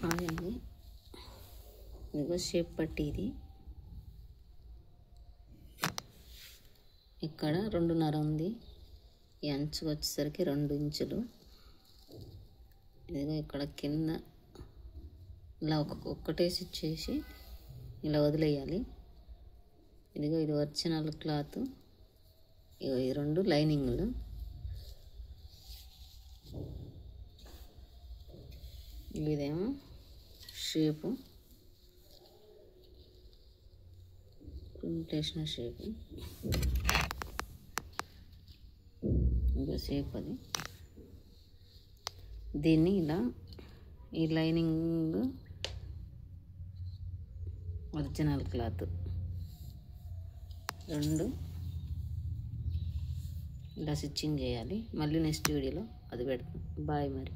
Hi అండి, ఇదిగో shape పట్టి. ఇది ఇక్కడ 2.5 ఉంది. ఈ అంచు వచ్చేసరికి 2 ఇంచులు. ఇదిగో ఇక్కడ కింద ఇలా ఒక్కటే స్టిచ్ చేసి ఇలా వదిలేయాలి. ఇదిగో ఇది ఒరిజినల్ క్లాత్. ఇగో ఈ 2 లైనింగ్లు. ఇదేమో షేపు, ప్రింటేషన్ షేపు. ఇంకా షేప్ అది. దీన్ని ఇలా ఈ లైనింగ్ ఒరిజినల్ క్లాత్ 2 ఇలా స్టిచ్చింగ్ చేయాలి. మళ్ళీ నెక్స్ట్ వీడియోలో అది పెడతాం. బాయ్ మరి.